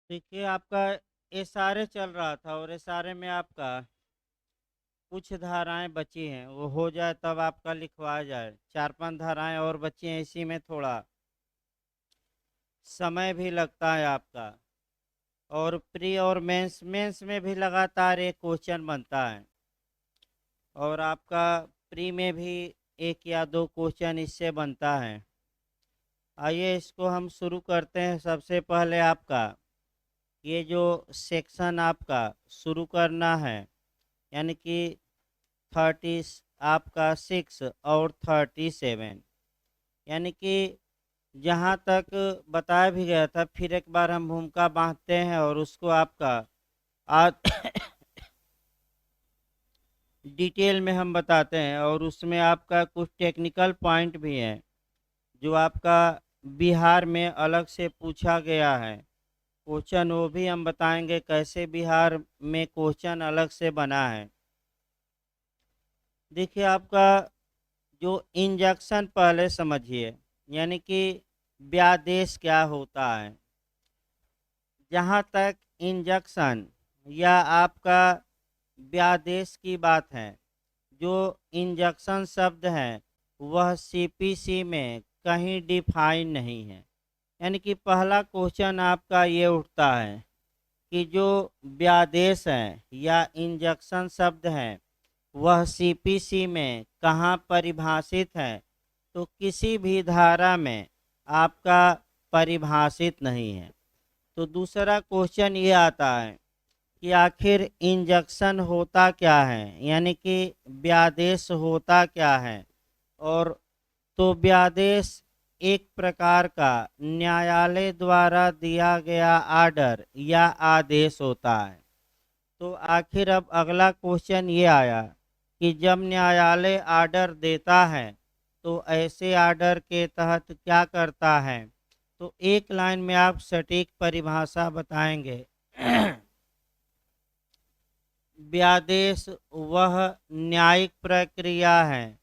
देखिए आपका एसआरए चल रहा था और एसआरए में आपका कुछ धाराएं बची हैं, वो हो जाए तब आपका लिखवाया जाए। 4-5 धाराएं और बची हैं, इसी में थोड़ा समय भी लगता है आपका। और प्री और मेंस मेंस में भी लगातार एक क्वेश्चन बनता है, और आपका प्री में भी एक या दो क्वेश्चन इससे बनता है। आइए इसको हम शुरू करते हैं। सबसे पहले आपका ये जो सेक्शन आपका शुरू करना है, यानी कि 30 आपका 6 और 37, यानी कि जहाँ तक बताया भी गया था, फिर एक बार हम भूमिका बांधते हैं और उसको आपका आज डिटेल में हम बताते हैं। और उसमें आपका कुछ टेक्निकल पॉइंट भी हैं जो आपका बिहार में अलग से पूछा गया है क्वेश्चन, वो भी हम बताएंगे कैसे बिहार में क्वेश्चन अलग से बना है। देखिए आपका जो इंजेक्शन पहले समझिए, यानी कि व्यादेश क्या होता है। जहाँ तक इंजेक्शन या आपका व्यादेश की बात है, जो इंजेक्शन शब्द है वह सीपीसी में कहीं डिफाइन नहीं है। यानी कि पहला क्वेश्चन आपका ये उठता है कि जो व्यादेश है या इंजेक्शन शब्द है वह सीपीसी में कहाँ परिभाषित है। तो किसी भी धारा में आपका परिभाषित नहीं है। तो दूसरा क्वेश्चन ये आता है कि आखिर इंजेक्शन होता क्या है, यानी कि व्यादेश होता क्या है। और तो व्यादेश एक प्रकार का न्यायालय द्वारा दिया गया आर्डर या आदेश होता है। तो आखिर अब अगला क्वेश्चन ये आया कि जब न्यायालय आर्डर देता है तो ऐसे आर्डर के तहत क्या करता है। तो एक लाइन में आप सटीक परिभाषा बताएंगे। व्यादेश वह न्यायिक प्रक्रिया है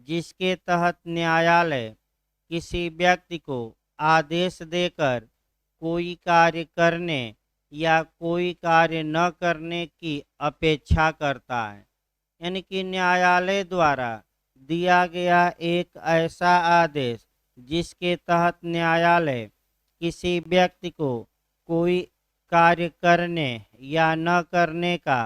जिसके तहत न्यायालय किसी व्यक्ति को आदेश देकर कोई कार्य करने या कोई कार्य न करने की अपेक्षा करता है। यानी कि न्यायालय द्वारा दिया गया एक ऐसा आदेश जिसके तहत न्यायालय किसी व्यक्ति को कोई कार्य करने या न करने का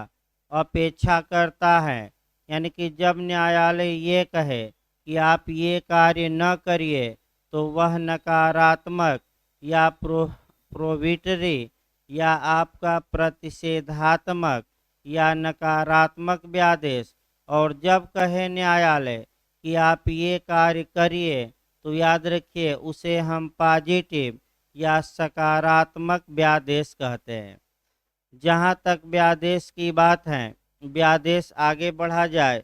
अपेक्षा करता है। यानी कि जब न्यायालय ये कहे कि आप ये कार्य न करिए तो वह नकारात्मक या प्रोविटरी या आपका प्रतिषेधात्मक या नकारात्मक व्यादेश। और जब कहे न्यायालय कि आप ये कार्य करिए तो याद रखिए उसे हम पॉजिटिव या सकारात्मक व्यादेश कहते हैं। जहाँ तक व्यादेश की बात है, व्यादेश आगे बढ़ा जाए।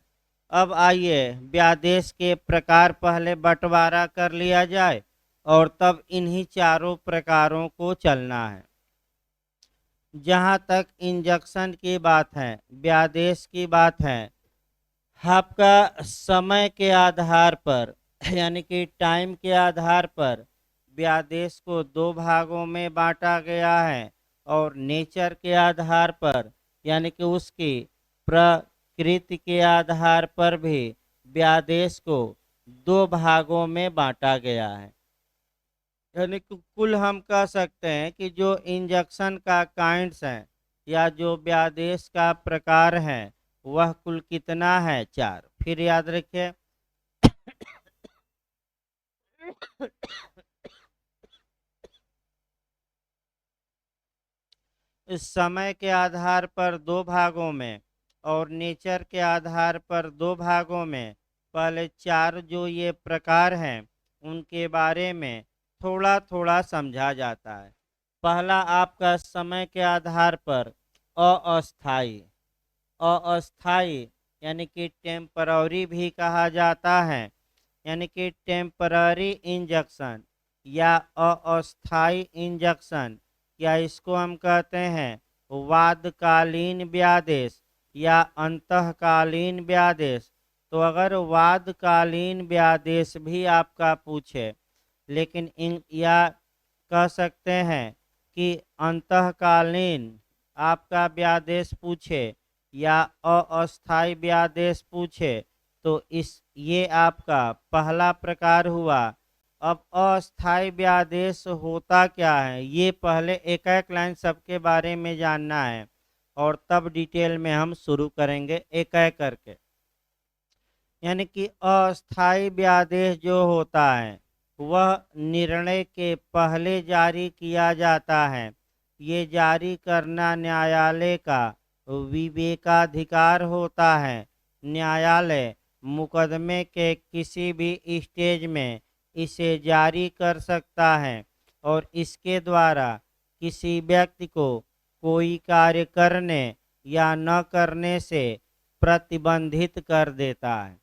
अब आइए व्यादेश के प्रकार पहले बंटवारा कर लिया जाए और तब इन्हीं चारों प्रकारों को चलना है। जहाँ तक इंजेक्शन की बात है, व्यादेश की बात है, आपका समय के आधार पर यानी कि टाइम के आधार पर व्यादेश को दो भागों में बांटा गया है। और नेचर के आधार पर यानी कि उसकी प्रकृति के आधार पर भी व्यादेश को दो भागों में बांटा गया है। यानी कि कुल हम कह सकते हैं कि जो इंजेक्शन का काइंड्स है या जो व्यादेश का प्रकार है वह कुल कितना है, 4। फिर याद रखिए इस समय के आधार पर दो भागों में और नेचर के आधार पर दो भागों में पहले 4 जो ये प्रकार हैं उनके बारे में थोड़ा थोड़ा समझा जाता है। पहला आपका समय के आधार पर अस्थाई। अस्थाई यानी कि टेम्पररी भी कहा जाता है, यानी कि टेम्पररी इंजेक्शन या अस्थाई इंजेक्शन, या इसको हम कहते हैं वादकालीन व्यादेश या अंतःकालीन व्यादेश। तो अगर वादकालीन व्यादेश भी आपका पूछे, लेकिन इन या कह सकते हैं कि अंतःकालीन आपका व्यादेश पूछे या अस्थाई व्यादेश पूछे तो ये आपका पहला प्रकार हुआ। अब अस्थाई व्यादेश होता क्या है, ये पहले एक एक लाइन सबके बारे में जानना है और तब डिटेल में हम शुरू करेंगे एक एक करके। यानी कि अस्थाई व्यादेश जो होता है वह निर्णय के पहले जारी किया जाता है। ये जारी करना न्यायालय का विवेकाधिकार होता है। न्यायालय मुकदमे के किसी भी स्टेज में इसे जारी कर सकता है और इसके द्वारा किसी व्यक्ति को कोई कार्य करने या न करने से प्रतिबंधित कर देता है।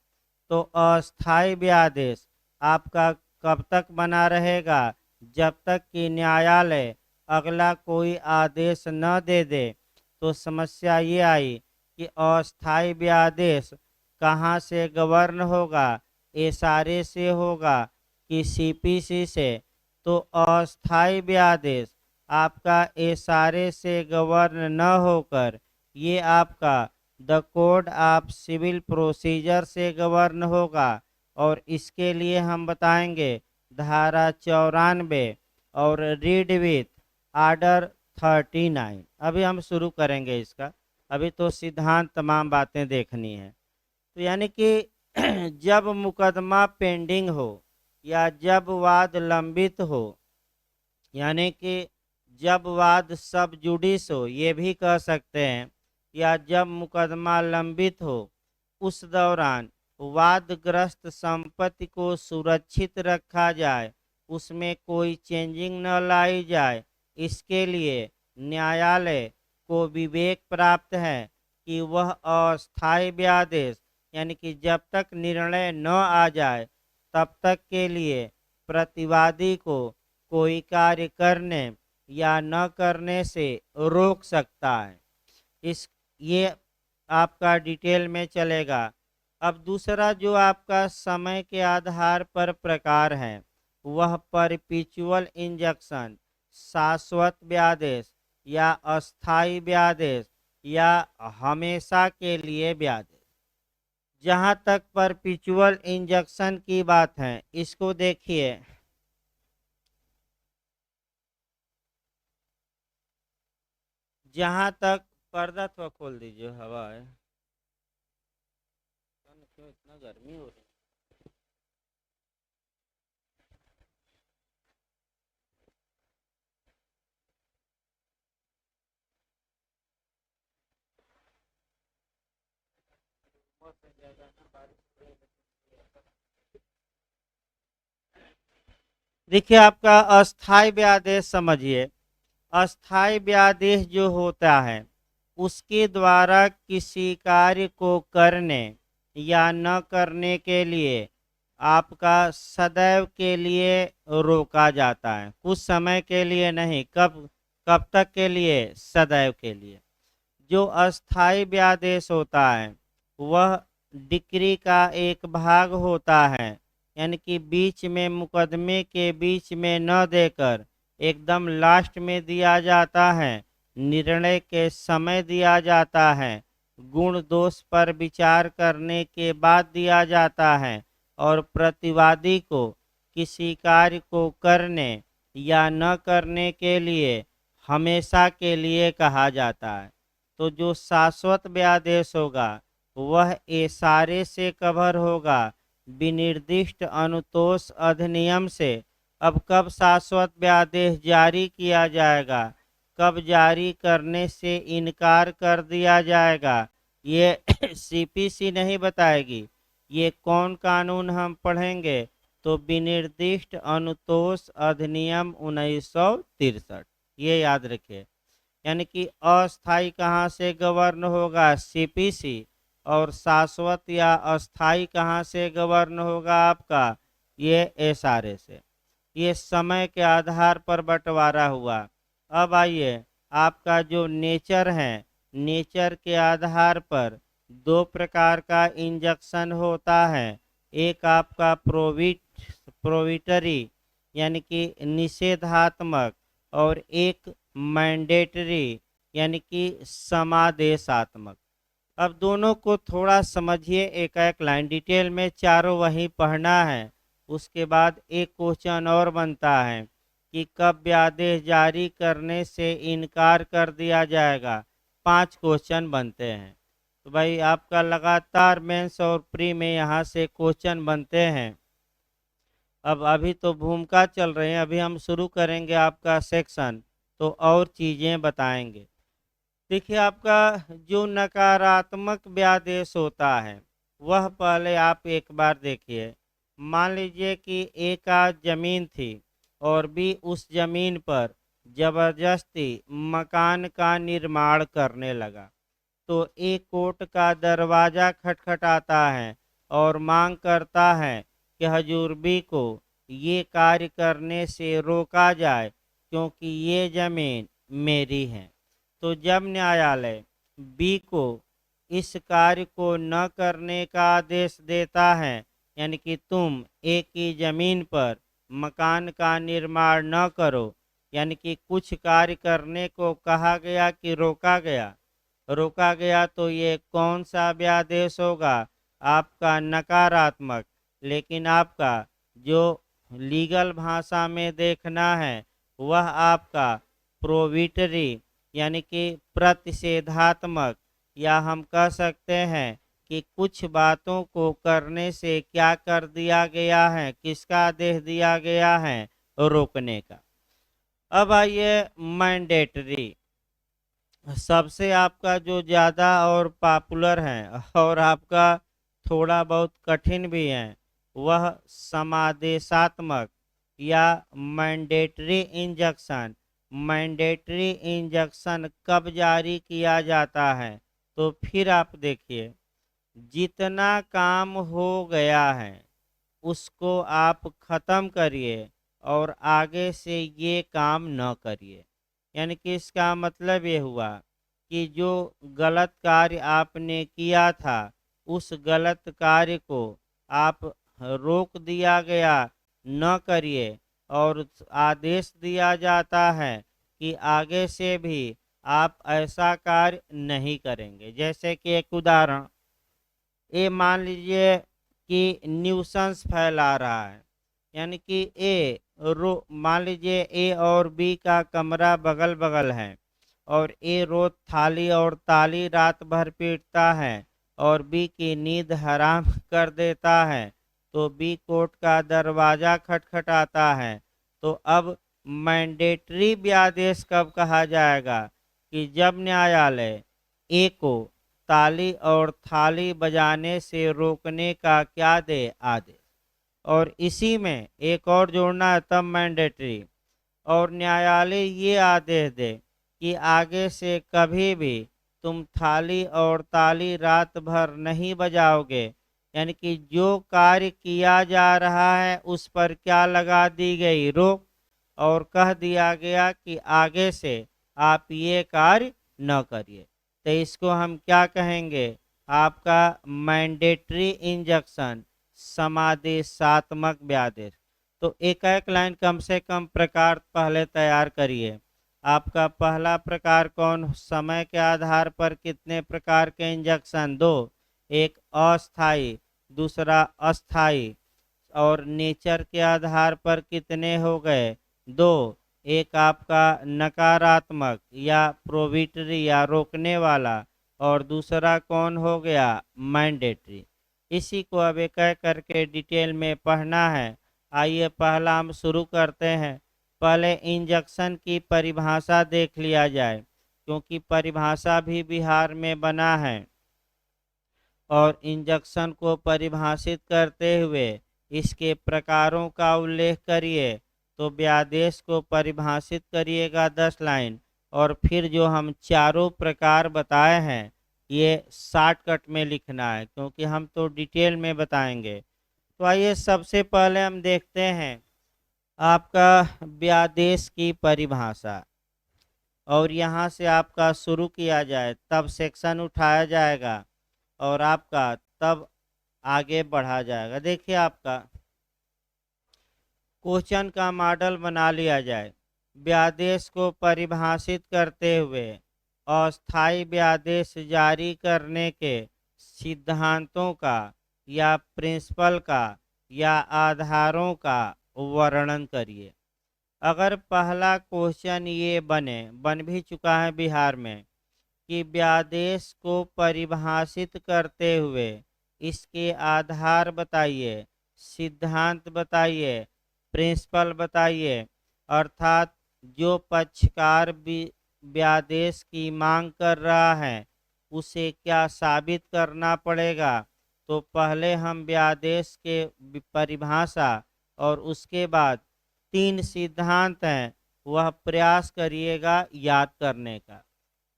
तो अस्थाई व्यादेश आपका कब तक बना रहेगा, जब तक कि न्यायालय अगला कोई आदेश न दे दे। तो समस्या ये आई कि अस्थाई व्यादेश कहाँ से गवर्न होगा, एसआरए से होगा कि सीपीसी से। तो अस्थाई व्यादेश आपका एसआरए से गवर्न न होकर ये आपका the code of civil procedure से गवर्न होगा और इसके लिए हम बताएंगे धारा 94 और रीड विथ आर्डर 39। अभी हम शुरू करेंगे इसका, अभी तो सिद्धांत तमाम बातें देखनी है। तो यानी कि जब मुकदमा पेंडिंग हो या जब वाद लंबित हो, यानी कि जब वाद सब जुडिस हो ये भी कह सकते हैं, या जब मुकदमा लंबित हो, उस दौरान वादग्रस्त संपत्ति को सुरक्षित रखा जाए, उसमें कोई चेंजिंग न लाई जाए। इसके लिए न्यायालय को विवेक प्राप्त है कि वह अस्थाई व्यादेश यानी कि जब तक निर्णय न आ जाए तब तक के लिए प्रतिवादी को कोई कार्य करने या न करने से रोक सकता है। ये आपका डिटेल में चलेगा। अब दूसरा जो आपका समय के आधार पर प्रकार है वह परपिचुअल इंजंक्शन, शाश्वत व्यादेश या अस्थाई व्यादेश या हमेशा के लिए व्यादेश। जहाँ तक परपिचुअल इंजंक्शन की बात है, इसको देखिए। जहाँ तक पर्दा थोड़ा खोल दीजिए, हवा है, क्यों इतना गर्मी हो रही है। देखिए आपका अस्थाई व्यादेश समझिए। अस्थाई व्यादेश जो होता है उसके द्वारा किसी कार्य को करने या न करने के लिए आपका सदैव के लिए रोका जाता है, कुछ समय के लिए नहीं। कब कब तक के लिए? सदैव के लिए। जो अस्थाई व्यादेश होता है वह डिक्री का एक भाग होता है, यानी कि बीच में मुकदमे के बीच में न देकर एकदम लास्ट में दिया जाता है, निर्णय के समय दिया जाता है, गुण दोष पर विचार करने के बाद दिया जाता है और प्रतिवादी को किसी कार्य को करने या न करने के लिए हमेशा के लिए कहा जाता है। तो जो शाश्वत व्यादेश होगा वह एसआरए से कवर होगा, विनिर्दिष्ट अनुतोष अधिनियम से। अब कब शाश्वत व्यादेश जारी किया जाएगा, कब जारी करने से इनकार कर दिया जाएगा, ये सीपीसी नहीं बताएगी। ये कौन कानून हम पढ़ेंगे? तो विनिर्दिष्ट अनुतोष अधिनियम 1963, ये याद रखिए। यानी कि अस्थाई कहाँ से गवर्न होगा? सीपीसी। और शाश्वत या अस्थाई कहाँ से गवर्न होगा? आपका ये एसआरए से। ये समय के आधार पर बंटवारा हुआ। अब आइए आपका जो नेचर है, नेचर के आधार पर दो प्रकार का इंजंक्शन होता है। एक आपका प्रोविटरी यानी कि निषेधात्मक और एक मैंडेटरी यानी कि समादेशात्मक। अब दोनों को थोड़ा समझिए, एक एक लाइन डिटेल में, चारों वहीं पढ़ना है। उसके बाद एक क्वेश्चन और बनता है कि कब आदेश जारी करने से इनकार कर दिया जाएगा। 5 क्वेश्चन बनते हैं। तो भाई आपका लगातार मेंस और प्री में यहाँ से क्वेश्चन बनते हैं। अब अभी तो भूमिका चल रहे हैं, अभी हम शुरू करेंगे आपका सेक्शन, तो और चीज़ें बताएंगे। देखिए आपका जो नकारात्मक व्यादेश होता है वह पहले आप एक बार देखिए। मान लीजिए कि ए का जमीन थी और बी उस जमीन पर जबरदस्ती मकान का निर्माण करने लगा। तो ए कोर्ट का दरवाजा खटखटाता है और मांग करता है कि हजूर बी को ये कार्य करने से रोका जाए क्योंकि ये जमीन मेरी है। तो जब न्यायालय बी को इस कार्य को न करने का आदेश देता है, यानी कि तुम ए की जमीन पर मकान का निर्माण न करो, यानी कि कुछ कार्य करने को कहा गया कि रोका गया, तो ये कौन सा व्यादेश होगा? आपका नकारात्मक। लेकिन आपका जो लीगल भाषा में देखना है वह आपका प्रोविटरी यानी कि प्रतिषेधात्मक, या हम कह सकते हैं कि कुछ बातों को करने से क्या कर दिया गया है, किसका आदेश दिया गया है? रोकने का। अब आइए मैंडेटरी, सबसे आपका जो ज़्यादा और पॉपुलर है और आपका थोड़ा बहुत कठिन भी है, वह समादेशात्मक या मैंडेटरी इंजंक्शन। मैंडेटरी इंजंक्शन कब जारी किया जाता है? तो फिर आप देखिए, जितना काम हो गया है उसको आप ख़त्म करिए और आगे से ये काम न करिए। यानी कि इसका मतलब ये हुआ कि जो गलत कार्य आपने किया था उस गलत कार्य को आप रोक दिया गया, न करिए, और आदेश दिया जाता है कि आगे से भी आप ऐसा कार्य नहीं करेंगे। जैसे कि एक उदाहरण, ये मान लीजिए कि न्यूसेंस फैला रहा है, यानी कि ए रो मान लीजिए ए और बी का कमरा बगल बगल है और ए रोज थाली और ताली रात भर पीटता है और बी की नींद हराम कर देता है। तो बी कोर्ट का दरवाज़ा खटखटाता है। तो अब मैंडेटरी व्यादेश कब कहा जाएगा? कि जब न्यायालय ए को ताली और थाली बजाने से रोकने का क्या दे? आदेश। और इसी में एक और जोड़ना है, तब मैंडेटरी। और न्यायालय ये आदेश दे कि आगे से कभी भी तुम थाली और ताली रात भर नहीं बजाओगे, यानी कि जो कार्य किया जा रहा है उस पर क्या लगा दी गई? रोक। और कह दिया गया कि आगे से आप ये कार्य न करिए। तो इसको हम क्या कहेंगे? आपका मैंडेटरी इंजंक्शन, समादेशात्मक व्यादेश। तो एक एक लाइन कम से कम प्रकार पहले तैयार करिए। आपका पहला प्रकार कौन? समय के आधार पर कितने प्रकार के इंजंक्शन? 2, एक अस्थाई, दूसरा अस्थाई। और नेचर के आधार पर कितने हो गए? 2, एक आपका नकारात्मक या प्रोविटरी या रोकने वाला, और दूसरा कौन हो गया? मैंडेटरी। इसी को अब एक एक करके डिटेल में पढ़ना है। आइए पहला हम शुरू करते हैं। पहले इंजंक्शन की परिभाषा देख लिया जाए, क्योंकि परिभाषा भी बिहार में बना है। और इंजंक्शन को परिभाषित करते हुए इसके प्रकारों का उल्लेख करिए। तो व्यादेश को परिभाषित करिएगा 10 लाइन, और फिर जो हम चारों प्रकार बताए हैं ये शॉर्टकट में लिखना है, क्योंकि हम तो डिटेल में बताएंगे। तो आइए सबसे पहले हम देखते हैं आपका व्यादेश की परिभाषा, और यहाँ से आपका शुरू किया जाए तब सेक्शन उठाया जाएगा और आपका तब आगे बढ़ा जाएगा। देखिए आपका क्वेश्चन का मॉडल बना लिया जाए। व्यादेश को परिभाषित करते हुए अस्थायी व्यादेश जारी करने के सिद्धांतों का या प्रिंसिपल का या आधारों का वर्णन करिए। अगर पहला क्वेश्चन ये बन भी चुका है बिहार में कि व्यादेश को परिभाषित करते हुए इसके आधार बताइए, सिद्धांत बताइए, प्रिंसिपल बताइए, अर्थात जो पक्षकार व्यादेश की मांग कर रहा है उसे क्या साबित करना पड़ेगा। तो पहले हम व्यादेश के परिभाषा और उसके बाद 3 सिद्धांत हैं वह प्रयास करिएगा याद करने का।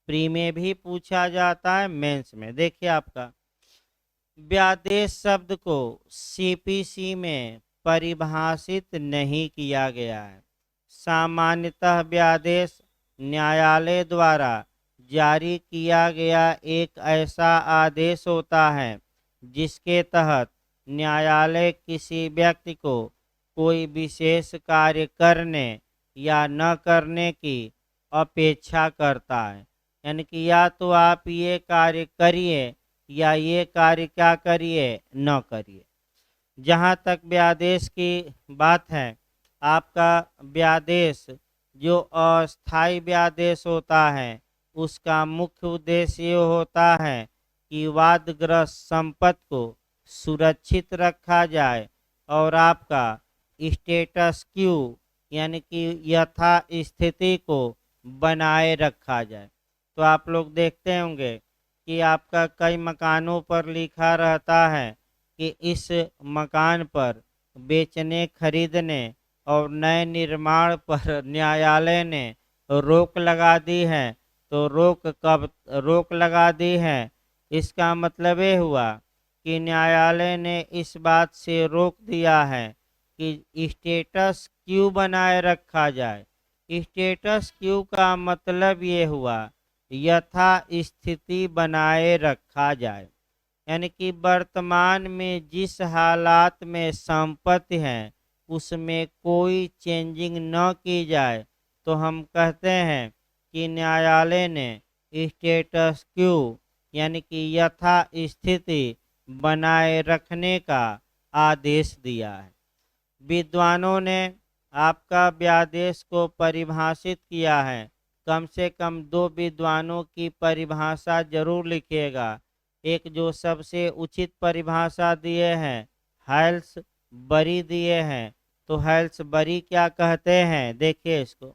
प्री में भी पूछा जाता है, मेंस में। देखिए आपका व्यादेश शब्द को सीपीसी में परिभाषित नहीं किया गया है। सामान्यतः व्यादेश न्यायालय द्वारा जारी किया गया एक ऐसा आदेश होता है जिसके तहत न्यायालय किसी व्यक्ति को कोई विशेष कार्य करने या न करने की अपेक्षा करता है। यानी कि या तो आप ये कार्य करिए या ये कार्य क्या करिए, न करिए। जहाँ तक व्यादेश की बात है, आपका व्यादेश जो अस्थायी व्यादेश होता है उसका मुख्य उद्देश्य ये होता है कि वादग्रस्त संपत्ति को सुरक्षित रखा जाए और आपका स्टेटस क्यू यानी कि यथा स्थिति को बनाए रखा जाए। तो आप लोग देखते होंगे कि आपका कई मकानों पर लिखा रहता है कि इस मकान पर बेचने खरीदने और नए निर्माण पर न्यायालय ने रोक लगा दी है। तो कब रोक लगा दी है, इसका मतलब ये हुआ कि न्यायालय ने इस बात से रोक दिया है कि स्टेटस क्यू बनाए रखा जाए। स्टेटस क्यू का मतलब ये हुआ यथा स्थिति बनाए रखा जाए, यानी कि वर्तमान में जिस हालात में संपत्ति है उसमें कोई चेंजिंग न की जाए। तो हम कहते हैं कि न्यायालय ने स्टेटस क्यू यानी कि यथा स्थिति बनाए रखने का आदेश दिया है। विद्वानों ने आपका व्यादेश को परिभाषित किया है। कम से कम 2 विद्वानों की परिभाषा जरूर लिखिएगा। एक जो सबसे उचित परिभाषा दिए हैं हेल्स बरी दिए हैं। तो हेल्स बरी क्या कहते हैं, देखिए इसको।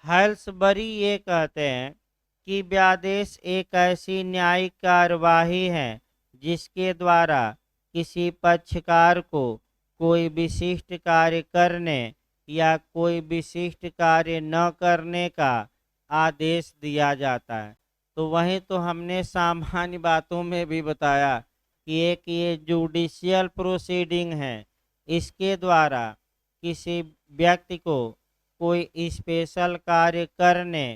हेल्स बरी ये कहते हैं कि व्यादेश एक ऐसी न्यायिक कार्यवाही है जिसके द्वारा किसी पक्षकार को कोई विशिष्ट कार्य करने या कोई विशिष्ट कार्य न करने का आदेश दिया जाता है। तो वहीं तो हमने सामान्य बातों में भी बताया कि एक ये जुडिशियल प्रोसीडिंग है, इसके द्वारा किसी व्यक्ति को कोई स्पेशल कार्य करने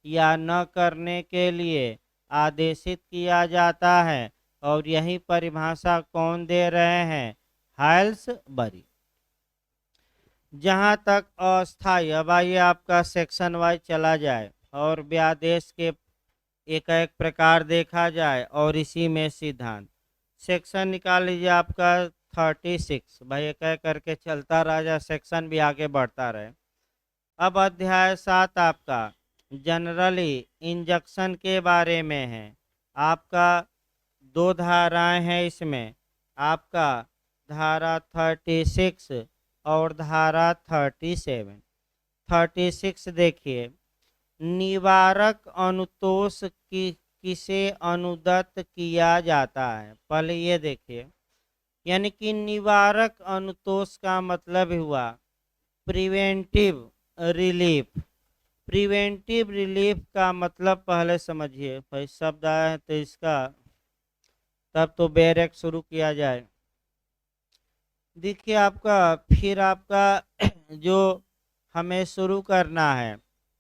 या न करने के लिए आदेशित किया जाता है। और यही परिभाषा कौन दे रहे हैं, हेल्स बरी। जहाँ तक अस्थायी, अब आइए आपका सेक्शन वाइज चला जाए और व्यादेश के एक एक प्रकार देखा जाए और इसी में सिद्धांत। सेक्शन निकाल लीजिए आपका 36। भाई एक एक करके चलता रहा जाए, सेक्शन भी आगे बढ़ता रहे। अब अध्याय 7 आपका जनरली इंजक्शन के बारे में है। आपका 2 धाराएं हैं इसमें, आपका धारा 36 और धारा 37। 36 देखिए, निवारक अनुतोष की किसे अनुदत्त किया जाता है। पहले ये देखिए, यानी कि निवारक अनुतोष का मतलब हुआ प्रिवेंटिव रिलीफ। प्रिवेंटिव रिलीफ का मतलब पहले समझिए। भाई शब्द आया है तो इसका तब तो बैरक शुरू किया जाए। देखिए आपका फिर आपका जो हमें शुरू करना है,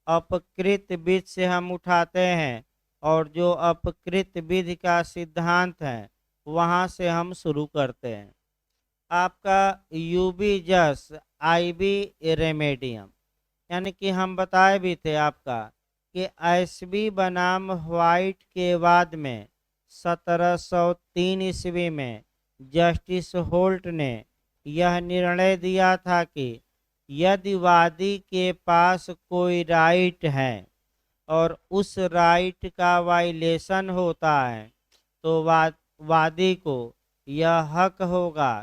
अपकृत विधि से हम उठाते हैं और जो अपकृत विधि का सिद्धांत है वहाँ से हम शुरू करते हैं। आपका यूबी जस आईबी रेमेडियम, यानी कि हम बताए भी थे आपका कि एसबी बनाम व्हाइट के बाद में 1703 ईस्वी में जस्टिस होल्ट ने यह निर्णय दिया था कि यदि वादी के पास कोई राइट है और उस राइट का वायलेशन होता है तो वादी को यह हक होगा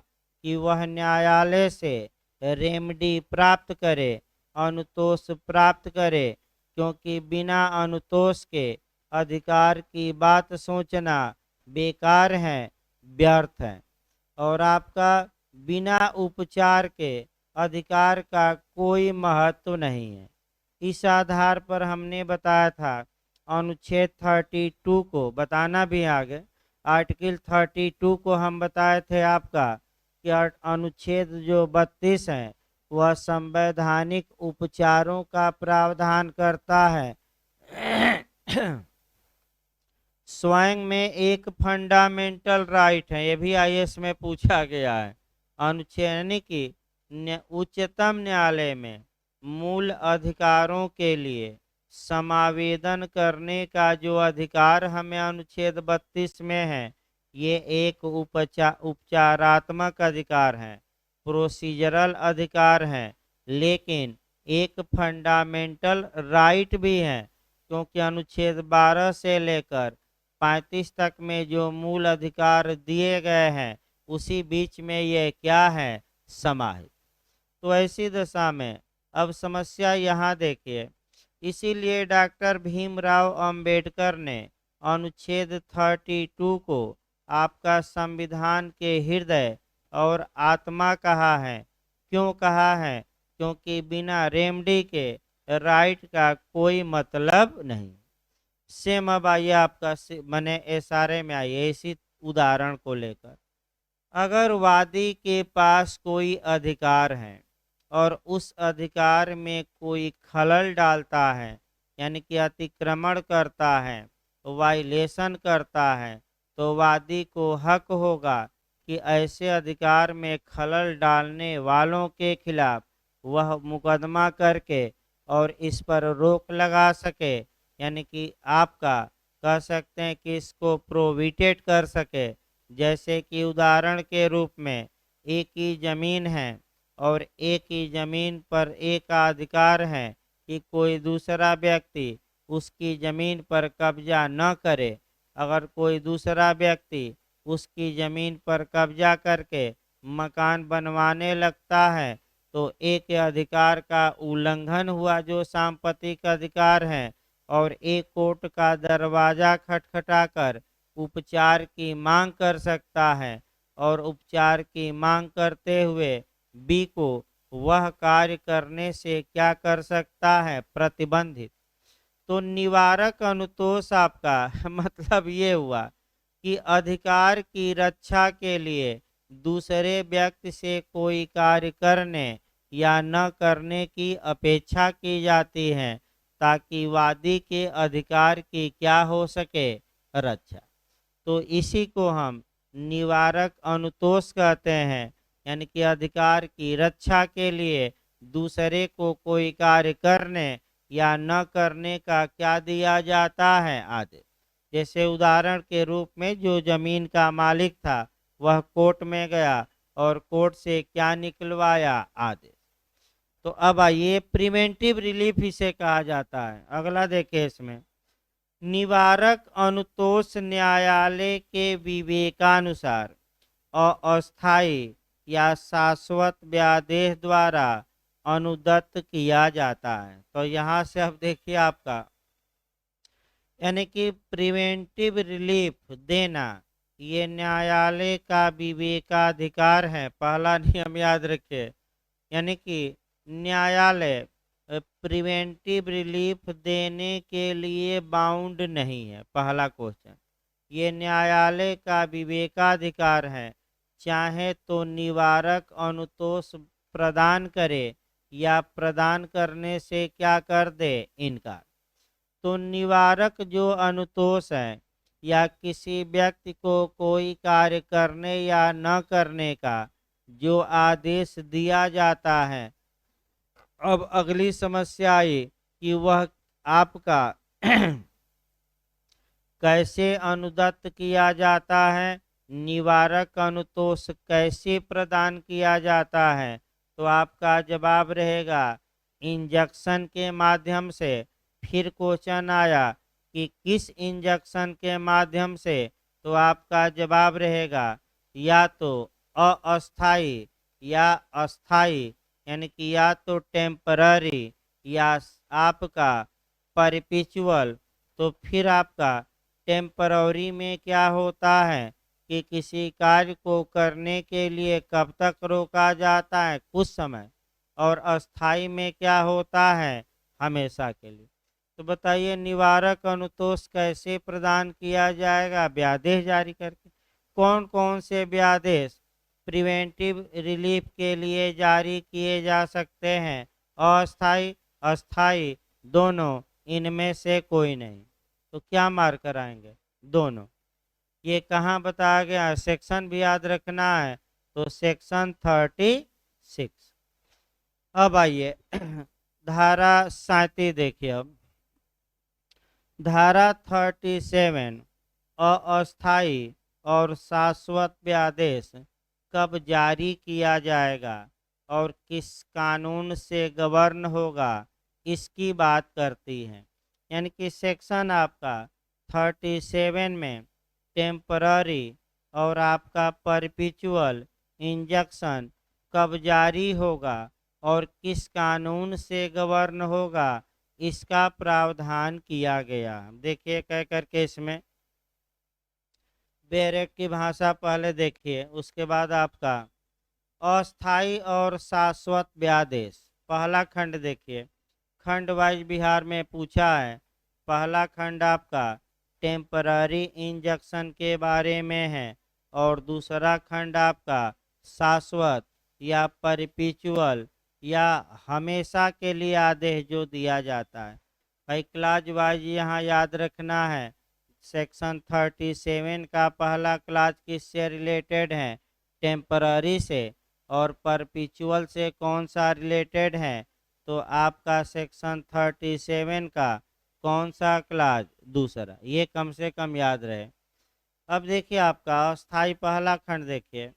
कि वह न्यायालय से रेमडी प्राप्त करे, अनुतोष प्राप्त करे, क्योंकि बिना अनुतोष के अधिकार की बात सोचना बेकार है, व्यर्थ है। और आपका बिना उपचार के अधिकार का कोई महत्व नहीं है। इस आधार पर हमने बताया था अनुच्छेद 32 को बताना भी आगे। आर्टिकल 32 को हम बताए थे आपका कि अनुच्छेद जो 32 है वह संवैधानिक उपचारों का प्रावधान करता है। स्वयं में एक फंडामेंटल राइट है, ये भी आईएएस में पूछा गया है। अनुच्छेद यानी कि उच्चतम न्यायालय में मूल अधिकारों के लिए समावेदन करने का जो अधिकार हमें अनुच्छेद 32 में है, ये एक उपचारात्मक अधिकार है, प्रोसीजरल अधिकार है, लेकिन एक फंडामेंटल राइट भी है, क्योंकि अनुच्छेद 12 से लेकर 35 तक में जो मूल अधिकार दिए गए हैं उसी बीच में ये क्या है, समाहित। तो ऐसी दशा में अब समस्या यहाँ देखिए, इसीलिए डॉक्टर भीमराव अंबेडकर ने अनुच्छेद 32 को आपका संविधान के हृदय और आत्मा कहा है। क्यों कहा है? क्योंकि बिना रेमडी के राइट का कोई मतलब नहीं। सेम अब आइए आपका मने इशारे में आइए इसी उदाहरण को लेकर। अगर वादी के पास कोई अधिकार है और उस अधिकार में कोई खलल डालता है, यानी कि अतिक्रमण करता है, वायलेशन करता है, तो वादी को हक होगा कि ऐसे अधिकार में खलल डालने वालों के खिलाफ वह मुकदमा करके और इस पर रोक लगा सके, यानी कि आपका कह सकते हैं कि इसको प्रोहिबिटेड कर सके। जैसे कि उदाहरण के रूप में एक ही जमीन है और एक ही जमीन पर एक का अधिकार है कि कोई दूसरा व्यक्ति उसकी जमीन पर कब्जा न करे। अगर कोई दूसरा व्यक्ति उसकी जमीन पर कब्जा करके मकान बनवाने लगता है तो एक अधिकार का उल्लंघन हुआ जो सांपत्तिक अधिकार है, और एक कोर्ट का दरवाजा खटखटाकर उपचार की मांग कर सकता है, और उपचार की मांग करते हुए बी को वह कार्य करने से क्या कर सकता है, प्रतिबंधित। तो निवारक अनुतोष आपका मतलब ये हुआ कि अधिकार की रक्षा के लिए दूसरे व्यक्ति से कोई कार्य करने या न करने की अपेक्षा की जाती है ताकि वादी के अधिकार की क्या हो सके, रक्षा। तो इसी को हम निवारक अनुतोष कहते हैं, यानी कि अधिकार की रक्षा के लिए दूसरे को कोई कार्य करने या न करने का क्या दिया जाता है, आदेश। जैसे उदाहरण के रूप में जो जमीन का मालिक था वह कोर्ट में गया और कोर्ट से क्या निकलवाया, आदेश। तो अब आइए प्रिवेंटिव रिलीफ इसे कहा जाता है। अगला देखिए इसमें निवारक अनुतोष न्यायालय के विवेकानुसार अस्थायी या शाश्वत व्यादेश द्वारा अनुदत्त किया जाता है। तो यहाँ से अब देखिए आपका यानी कि प्रिवेंटिव रिलीफ देना ये न्यायालय का विवेकाधिकार है। पहला नियम याद रखिए, यानी कि न्यायालय प्रिवेंटिव रिलीफ देने के लिए बाउंड नहीं है। पहला क्वेश्चन, ये न्यायालय का विवेकाधिकार है, चाहे तो निवारक अनुतोष प्रदान करे या प्रदान करने से क्या कर दे, इनकार। तो निवारक जो अनुतोष है या किसी व्यक्ति को कोई कार्य करने या न करने का जो आदेश दिया जाता है अब अगली समस्या आई कि वह आपका कैसे अनुदत्त किया जाता है, निवारक अनुतोष कैसे प्रदान किया जाता है। तो आपका जवाब रहेगा इंजेक्शन के माध्यम से। फिर क्वेश्चन आया कि किस इंजेक्शन के माध्यम से, तो आपका जवाब रहेगा या तो अस्थाई या अस्थाई, यानी कि या तो टेम्पररी या आपका परपिचुअल। तो फिर आपका टेम्पररी में क्या होता है कि किसी कार्य को करने के लिए कब तक रोका जाता है, कुछ समय। और अस्थाई में क्या होता है, हमेशा के लिए। तो बताइए निवारक अनुतोष कैसे प्रदान किया जाएगा, व्यादेश जारी करके। कौन कौन से व्यादेश प्रिवेंटिव रिलीफ के लिए जारी किए जा सकते हैं, अस्थाई अस्थाई दोनों, इनमें से कोई नहीं। तो क्या मार्क कराएंगे, दोनों। ये कहाँ बताया गया है, सेक्शन भी याद रखना है, तो सेक्शन 36। अब आइए धारा 37 देखिए। अब धारा 37 अस्थाई और शाश्वत व्यादेश कब जारी किया जाएगा और किस कानून से गवर्न होगा, इसकी बात करती है। यानी कि सेक्शन आपका 37 में टेम्पररी और आपका परपिचुअल इंजेक्शन कब जारी होगा और किस कानून से गवर्न होगा, इसका प्रावधान किया गया। देखिए कह करके इसमें बैरेक की भाषा पहले देखिए, उसके बाद आपका अस्थाई और शाश्वत व्यादेश। पहला खंड देखिए, खंड वाइज बिहार में पूछा है। पहला खंड आपका टेम्पररी इंजेक्शन के बारे में है और दूसरा खंड आपका शाश्वत या परपिचुअल या हमेशा के लिए आदेश जो दिया जाता है। भाई क्लास वाइज यहाँ याद रखना है। सेक्शन 37 का पहला क्लास किससे रिलेटेड है, टेम्पररी से। और परपिचुअल से कौन सा रिलेटेड है, तो आपका सेक्शन 37 का कौन सा क्लास, दूसरा। ये कम से कम याद रहे। अब देखिए आपका अस्थाई पहला खंड देखिए।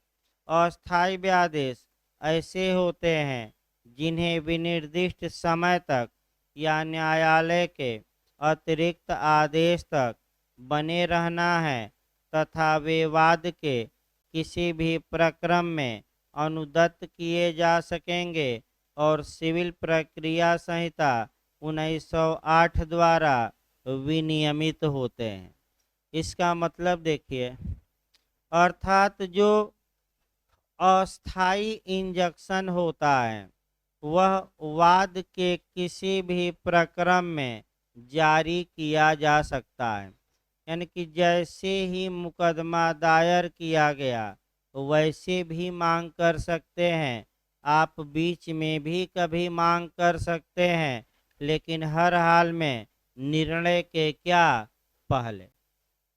अस्थाई व्यादेश ऐसे होते हैं जिन्हें विनिर्दिष्ट समय तक या न्यायालय के अतिरिक्त आदेश तक बने रहना है तथा वे वाद के किसी भी प्रक्रम में अनुदत्त किए जा सकेंगे और सिविल प्रक्रिया संहिता 1908 द्वारा विनियमित होते हैं। इसका मतलब देखिए, अर्थात जो अस्थाई इंजेक्शन होता है वह वाद के किसी भी प्रक्रम में जारी किया जा सकता है। यानी कि जैसे ही मुकदमा दायर किया गया वैसे भी मांग कर सकते हैं, आप बीच में भी कभी मांग कर सकते हैं, लेकिन हर हाल में निर्णय के क्या पहले।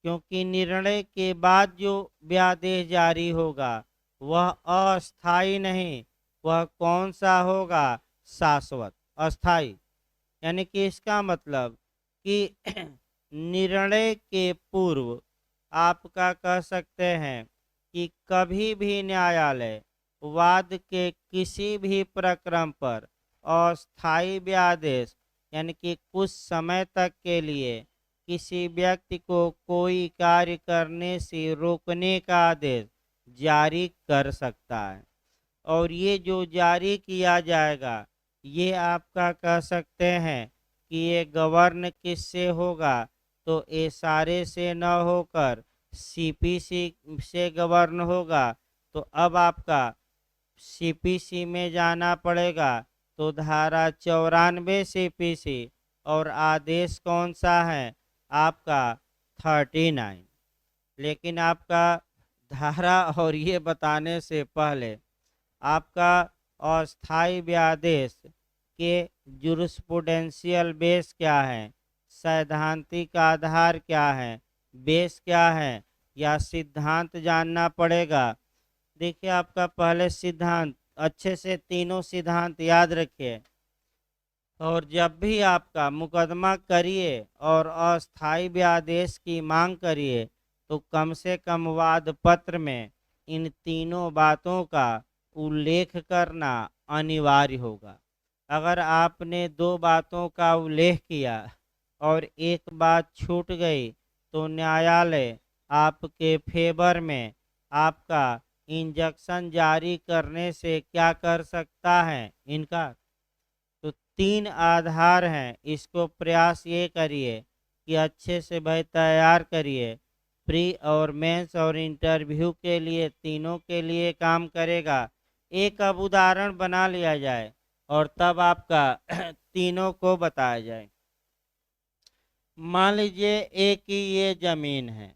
क्योंकि निर्णय के बाद जो व्यादेश जारी होगा वह अस्थाई नहीं, वह कौन सा होगा, शाश्वत, अस्थाई। यानी कि इसका मतलब कि निर्णय के पूर्व आपका कह सकते हैं कि कभी भी न्यायालय वाद के किसी भी प्रक्रम पर अस्थाई व्यादेश यानी कि कुछ समय तक के लिए किसी व्यक्ति को कोई कार्य करने से रोकने का आदेश जारी कर सकता है। और ये जो जारी किया जाएगा ये आपका कह सकते हैं कि ये गवर्न किससे होगा, तो इशारे से न होकर सीपीसी से गवर्न होगा। तो अब आपका सीपीसी में जाना पड़ेगा, तो धारा 94 सीपीसी और आदेश कौन सा है आपका 39। लेकिन आपका धारा और ये बताने से पहले आपका अस्थाई व्यादेश के जुरिस्प्रूडेंशियल बेस क्या है, सैद्धांतिक आधार क्या है, बेस क्या है, या सिद्धांत जानना पड़ेगा। देखिए आपका पहले सिद्धांत, अच्छे से तीनों सिद्धांत याद रखिए। और जब भी आपका मुकदमा करिए और अस्थायी व्यादेश की मांग करिए तो कम से कम वाद पत्र में इन तीनों बातों का उल्लेख करना अनिवार्य होगा। अगर आपने दो बातों का उल्लेख किया और एक बात छूट गई तो न्यायालय आपके फेवर में आपका इंजंक्शन जारी करने से क्या कर सकता है, इनकार। तो तीन आधार हैं, इसको प्रयास ये करिए कि अच्छे से भाई तैयार करिए। प्री और मेंस और इंटरव्यू के लिए तीनों के लिए काम करेगा। एक अब उदाहरण बना लिया जाए और तब आपका तीनों को बताया जाए। मान लीजिए ए की ये जमीन है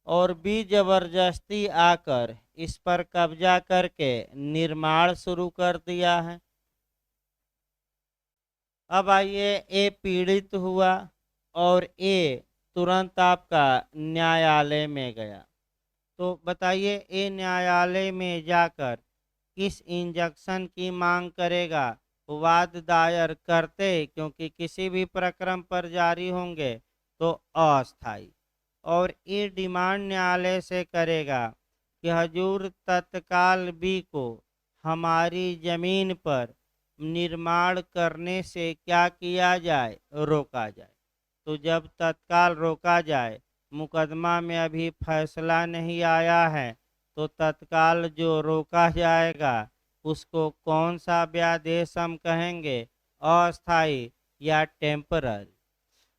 और बी जबरदस्ती आकर इस पर कब्जा करके निर्माण शुरू कर दिया है। अब आइए ए पीड़ित हुआ और ए तुरंत आपका न्यायालय में गया। तो बताइए ए न्यायालय में जाकर किस इंजंक्शन की मांग करेगा? वाद दायर करते, क्योंकि किसी भी प्रकरण पर जारी होंगे तो अस्थायी। और ये डिमांड न्यायालय से करेगा कि हजूर तत्काल बी को हमारी जमीन पर निर्माण करने से क्या किया जाए, रोका जाए। तो जब तत्काल रोका जाए, मुकदमा में अभी फैसला नहीं आया है, तो तत्काल जो रोका जाएगा उसको कौन सा व्यादेश हम कहेंगे, अस्थायी या टेम्पररी।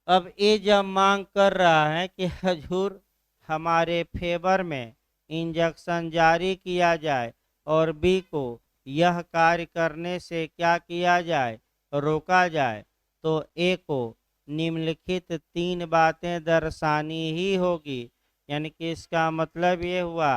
अब ये जब मांग कर रहा है कि हजूर हमारे फेवर में इंजंक्शन जारी किया जाए और बी को यह कार्य करने से क्या किया जाए, रोका जाए, तो ए को निम्नलिखित तीन बातें दर्शानी ही होगी। यानी कि इसका मतलब ये हुआ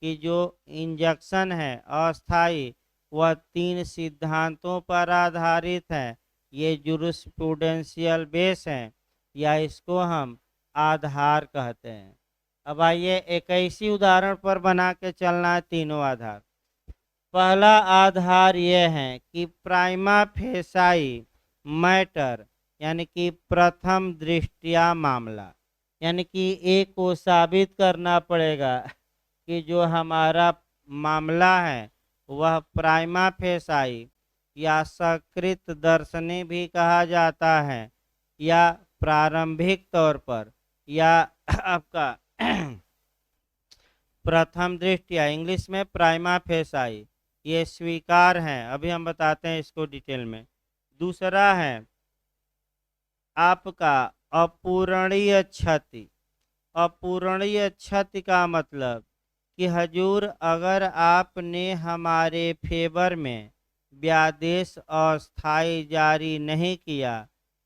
कि जो इंजंक्शन है अस्थायी वह तीन सिद्धांतों पर आधारित है। ये जुरिस्प्रूडेंशियल बेस हैं या इसको हम आधार कहते हैं। अब आइए एक ऐसी उदाहरण पर बना के चलना है तीनों आधार। पहला आधार यह है कि प्राइमा फेसाई मैटर, यानी कि प्रथम दृष्टया मामला, यानी कि ए को साबित करना पड़ेगा कि जो हमारा मामला है वह प्राइमा फेसाई या सकृत दर्शनी भी कहा जाता है या प्रारंभिक तौर पर या आपका प्रथम दृष्टया, इंग्लिश में प्राइमा फेसाई, ये स्वीकार हैं। अभी हम बताते हैं इसको डिटेल में। दूसरा है आपका अपूरणीय क्षति। अपूरणीय क्षति का मतलब कि हजूर अगर आपने हमारे फेवर में व्यादेश अस्थायी जारी नहीं किया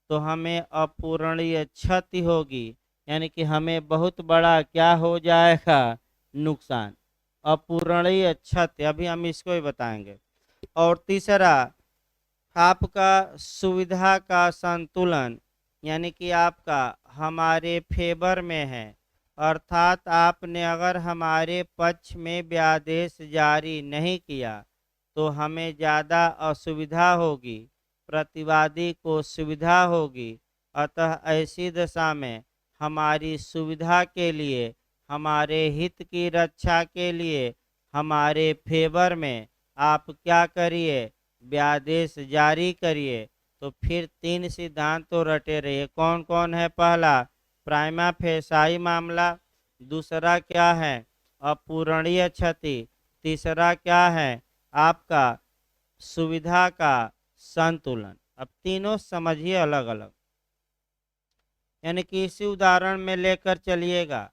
तो हमें अपूरणीय क्षति होगी, यानी कि हमें बहुत बड़ा क्या हो जाएगा, नुकसान। अपूरणीय क्षति, अभी हम इसको ही बताएंगे। और तीसरा आपका सुविधा का संतुलन, यानी कि आपका हमारे फेवर में है, अर्थात आपने अगर हमारे पक्ष में व्यादेश जारी नहीं किया तो हमें ज़्यादा असुविधा होगी, प्रतिवादी को सुविधा होगी। अतः ऐसी दशा में हमारी सुविधा के लिए, हमारे हित की रक्षा के लिए हमारे फेवर में आप क्या करिए, व्यादेश जारी करिए। तो फिर तीन सिद्धांत तो रटे रहिए। कौन कौन है? पहला प्राइमा फेसाई मामला, दूसरा क्या है अपूरणीय क्षति, तीसरा क्या है आपका सुविधा का संतुलन। अब तीनों समझिए अलग अलग, यानी कि इसी उदाहरण में लेकर चलिएगा।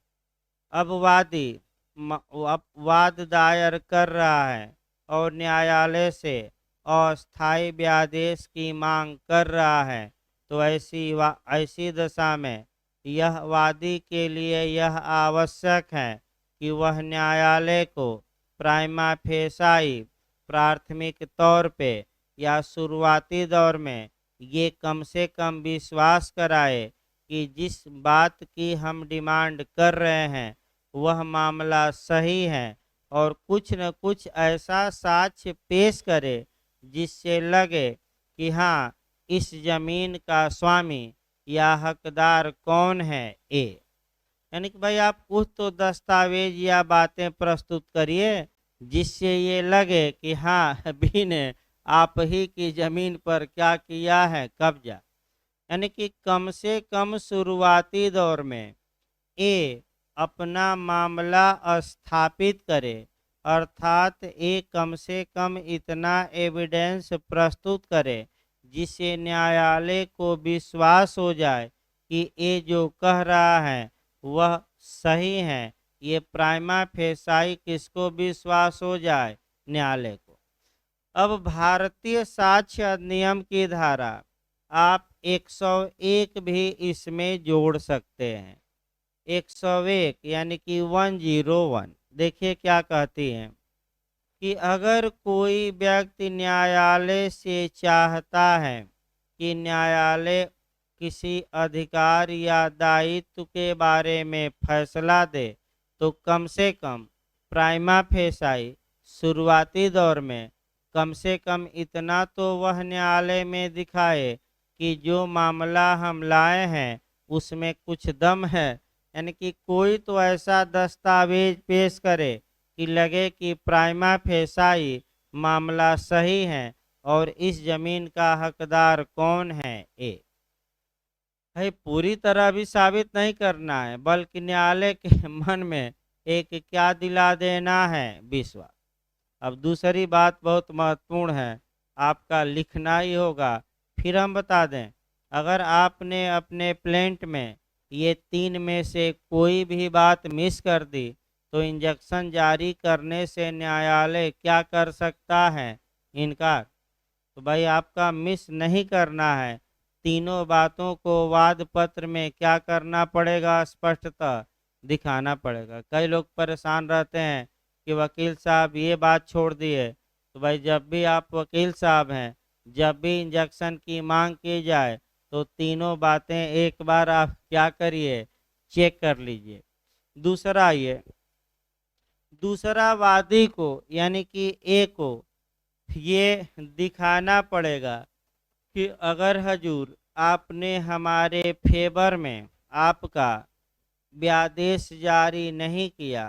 अब वादी वाद दायर कर रहा है और न्यायालय से अस्थायी व्यादेश की मांग कर रहा है। तो ऐसी दशा में यह वादी के लिए यह आवश्यक है कि वह न्यायालय को प्राइमा फेसाई प्राथमिक तौर पे या शुरुआती दौर में ये कम से कम विश्वास कराए कि जिस बात की हम डिमांड कर रहे हैं वह मामला सही है और कुछ न कुछ ऐसा साक्ष्य पेश करे जिससे लगे कि हाँ इस जमीन का स्वामी या हकदार कौन है? ए। यानी कि भाई आप कुछ तो दस्तावेज या बातें प्रस्तुत करिए जिससे ये लगे कि हाँ बी ने आप ही की जमीन पर क्या किया है, कब्जा। यानी कि कम से कम शुरुआती दौर में ए अपना मामला स्थापित करे, अर्थात ए कम से कम इतना एविडेंस प्रस्तुत करे जिससे न्यायालय को विश्वास हो जाए कि ए जो कह रहा है वह सही है। ये प्राइमा फेसाई किसको विश्वास हो जाए? न्यायालय को। अब भारतीय साक्ष्य अधिनियम की धारा आप 101 भी इसमें जोड़ सकते हैं। 101 यानी कि 101 देखिए क्या कहती है कि अगर कोई व्यक्ति न्यायालय से चाहता है कि न्यायालय किसी अधिकार या दायित्व के बारे में फैसला दे तो कम से कम प्राइमा फेसाई शुरुआती दौर में कम से कम इतना तो वह न्यायालय में दिखाए कि जो मामला हम लाए हैं उसमें कुछ दम है। यानी कि कोई तो ऐसा दस्तावेज पेश करे कि लगे कि प्राइमा फेसाई मामला सही है और इस जमीन का हकदार कौन है? ए। है पूरी तरह भी साबित नहीं करना है बल्कि न्यायालय के मन में एक क्या दिला देना है? विश्वास। अब दूसरी बात बहुत महत्वपूर्ण है, आपका लिखना ही होगा। फिर हम बता दें, अगर आपने अपने प्लेंट में ये 3 में से कोई भी बात मिस कर दी तो इंजक्शन जारी करने से न्यायालय क्या कर सकता है? इनकार। तो भाई आपका मिस नहीं करना है, तीनों बातों को वाद पत्र में क्या करना पड़ेगा? स्पष्टता दिखाना पड़ेगा। कई लोग परेशान रहते हैं कि वकील साहब ये बात छोड़ दिए। तो भाई जब भी आप वकील साहब हैं, जब भी इंजेक्शन की मांग की जाए तो तीनों बातें एक बार आप क्या करिए? चेक कर लीजिए। दूसरा ये, दूसरा वादी को यानी कि ए को ये दिखाना पड़ेगा कि अगर हजूर आपने हमारे फेवर में आपका व्यादेश जारी नहीं किया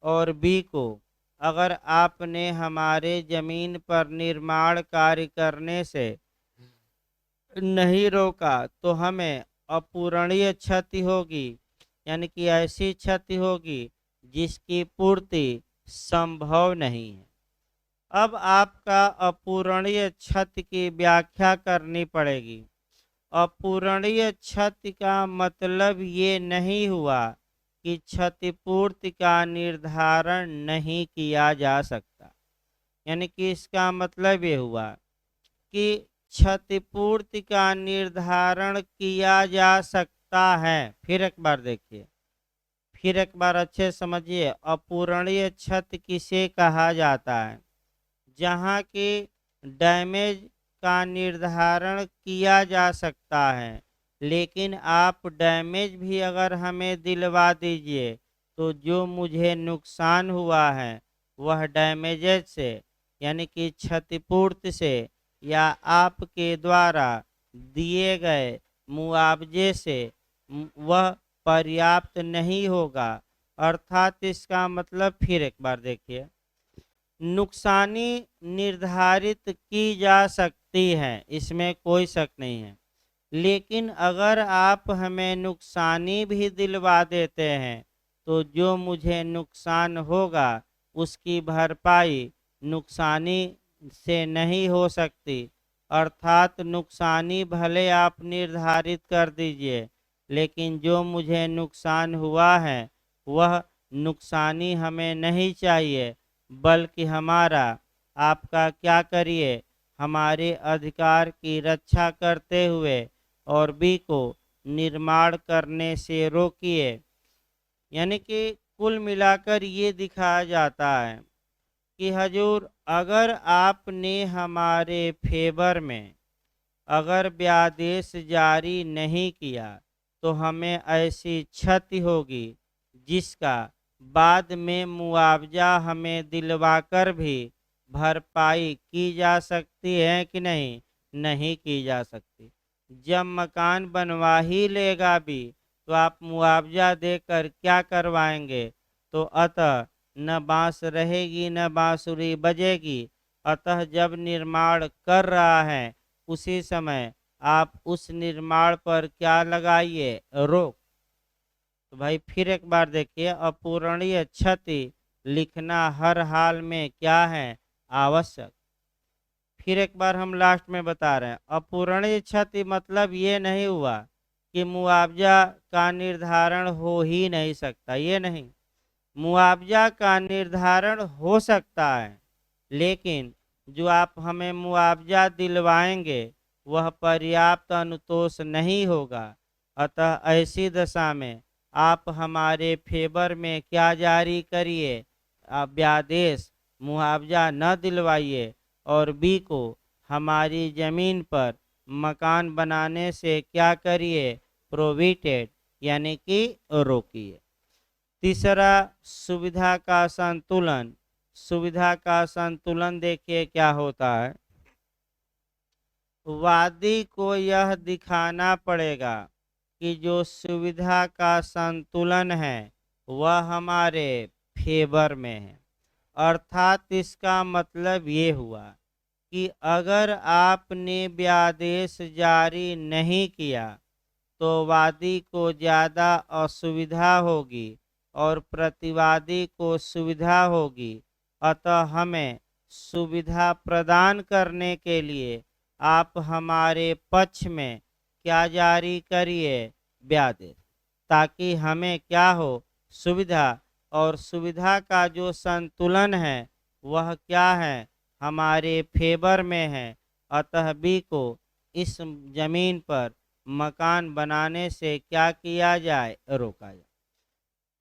और बी को अगर आपने हमारे जमीन पर निर्माण कार्य करने से नहीं रोका तो हमें अपूरणीय क्षति होगी। यानी कि ऐसी क्षति होगी जिसकी पूर्ति संभव नहीं है। अब आपका अपूरणीय क्षति की व्याख्या करनी पड़ेगी। अपूरणीय क्षति का मतलब ये नहीं हुआ कि क्षतिपूर्ति का निर्धारण नहीं किया जा सकता। यानी कि इसका मतलब ये हुआ कि क्षतिपूर्ति का निर्धारण किया जा सकता है। फिर एक बार देखिए, फिर एक बार अच्छे समझिए, अपूरणीय क्षति किसे कहा जाता है? जहाँ की डैमेज का निर्धारण किया जा सकता है, लेकिन आप डैमेज भी अगर हमें दिलवा दीजिए तो जो मुझे नुकसान हुआ है वह डैमेजेज से यानी कि क्षतिपूर्ति से या आपके द्वारा दिए गए मुआवजे से वह पर्याप्त नहीं होगा। अर्थात इसका मतलब फिर एक बार देखिए, नुकसानी निर्धारित की जा सकती है, इसमें कोई शक नहीं है, लेकिन अगर आप हमें नुकसानी भी दिलवा देते हैं तो जो मुझे नुकसान होगा उसकी भरपाई नुकसानी से नहीं हो सकती। अर्थात नुकसानी भले आप निर्धारित कर दीजिए लेकिन जो मुझे नुकसान हुआ है वह नुकसानी हमें नहीं चाहिए, बल्कि हमारा आपका क्या करिए, हमारे अधिकार की रक्षा करते हुए और बी को निर्माण करने से रोकिए। यानी कि कुल मिलाकर ये दिखाया जाता है कि हजूर अगर आपने हमारे फेवर में अगर व्यादेश जारी नहीं किया तो हमें ऐसी क्षति होगी जिसका बाद में मुआवजा हमें दिलवाकर भी भरपाई की जा सकती है कि नहीं? नहीं की जा सकती। जब मकान बनवा ही लेगा भी तो आप मुआवजा देकर क्या करवाएंगे? तो अतः न बांस रहेगी न बांसुरी बजेगी। अतः जब निर्माण कर रहा है उसी समय आप उस निर्माण पर क्या लगाइए? रोक। तो भाई फिर एक बार देखिए, अपूरणीय क्षति लिखना हर हाल में क्या है? आवश्यक। फिर एक बार हम लास्ट में बता रहे हैं, अपूरणीय क्षति मतलब ये नहीं हुआ कि मुआवजा का निर्धारण हो ही नहीं सकता, ये नहीं। मुआवजा का निर्धारण हो सकता है, लेकिन जो आप हमें मुआवजा दिलवाएंगे वह पर्याप्त अनुतोष नहीं होगा। अतः ऐसी दशा में आप हमारे फेवर में क्या जारी करिए? अध्यादेश, मुआवजा न दिलवाइए और बी को हमारी ज़मीन पर मकान बनाने से क्या करिए? प्रोहिबिटेड, यानी कि रोकिए। तीसरा, सुविधा का संतुलन। सुविधा का संतुलन देखिए क्या होता है। वादी को यह दिखाना पड़ेगा कि जो सुविधा का संतुलन है वह हमारे फेवर में है। अर्थात इसका मतलब ये हुआ कि अगर आपने व्यादेश जारी नहीं किया तो वादी को ज़्यादा असुविधा होगी और प्रतिवादी को सुविधा होगी। अतः हमें सुविधा प्रदान करने के लिए आप हमारे पक्ष में क्या जारी करिए? व्यादेश, ताकि हमें क्या हो? सुविधा। और सुविधा का जो संतुलन है वह क्या है? हमारे फेवर में है। अतः बी को इस जमीन पर मकान बनाने से क्या किया जाए? रोका जाए।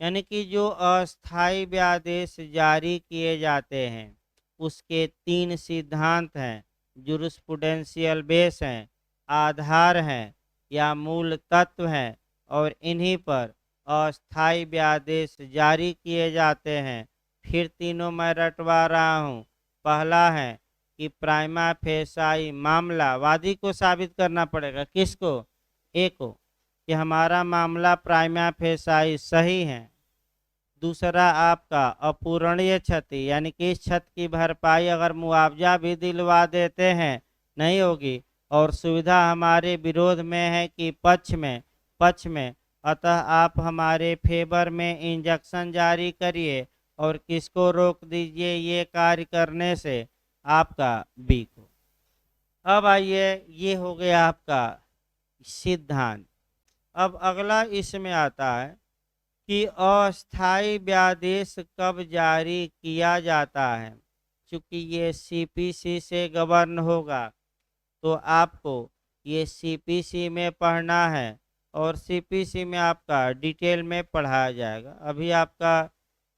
यानी कि जो अस्थायी व्यादेश जारी किए जाते हैं उसके तीन सिद्धांत हैं, जुरिस्प्रूडेंशियल बेस हैं, आधार हैं या मूल तत्व हैं, और इन्हीं पर अस्थायी व्यादेश जारी किए जाते हैं। फिर तीनों मैं रटवा रहा हूँ। पहला है कि प्राइमा फेसाई मामला वादी को साबित करना पड़ेगा। किसको? ए को, कि हमारा मामला प्राइमा फेसाई सही है। दूसरा आपका अपूरणीय क्षति, यानी कि इस क्षति की भरपाई अगर मुआवजा भी दिलवा देते हैं नहीं होगी, और सुविधा हमारे विरोध में है कि पक्ष में। अतः आप हमारे फेवर में इंजक्शन जारी करिए और किसको रोक दीजिए ये कार्य करने से? आपका बी को। अब आइए, ये हो गया आपका सिद्धांत। अब अगला इसमें आता है कि अस्थायी व्यादेश कब जारी किया जाता है। चूंकि ये सीपीसी से गवर्न होगा तो आपको ये सीपीसी में पढ़ना है और सीपीसी में आपका डिटेल में पढ़ाया जाएगा। अभी आपका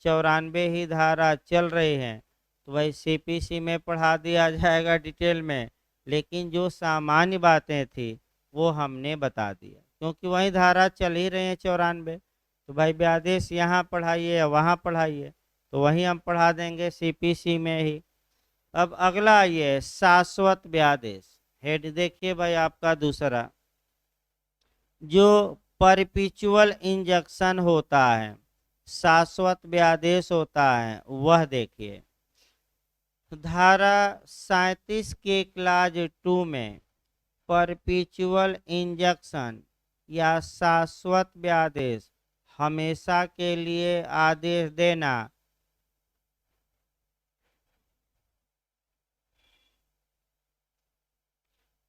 94 ही धारा चल रही है तो वही सीपीसी में पढ़ा दिया जाएगा डिटेल में, लेकिन जो सामान्य बातें थी वो हमने बता दिया क्योंकि वही धारा चल ही रहे हैं 94। तो भाई व्यादेश यहाँ पढ़ाइए या वहाँ पढ़ाइए, तो वही हम पढ़ा देंगे सीपीसी में ही। अब अगला ये शाश्वत व्यादेश। हेड देखिए भाई आपका दूसरा, जो परपिचुअल इंजक्शन होता है, शाश्वत व्यादेश होता है, वह देखिए धारा 37 के क्लाज 2 में परपिचुअल इंजक्शन या शाश्वत व्यादेश हमेशा के लिए आदेश देना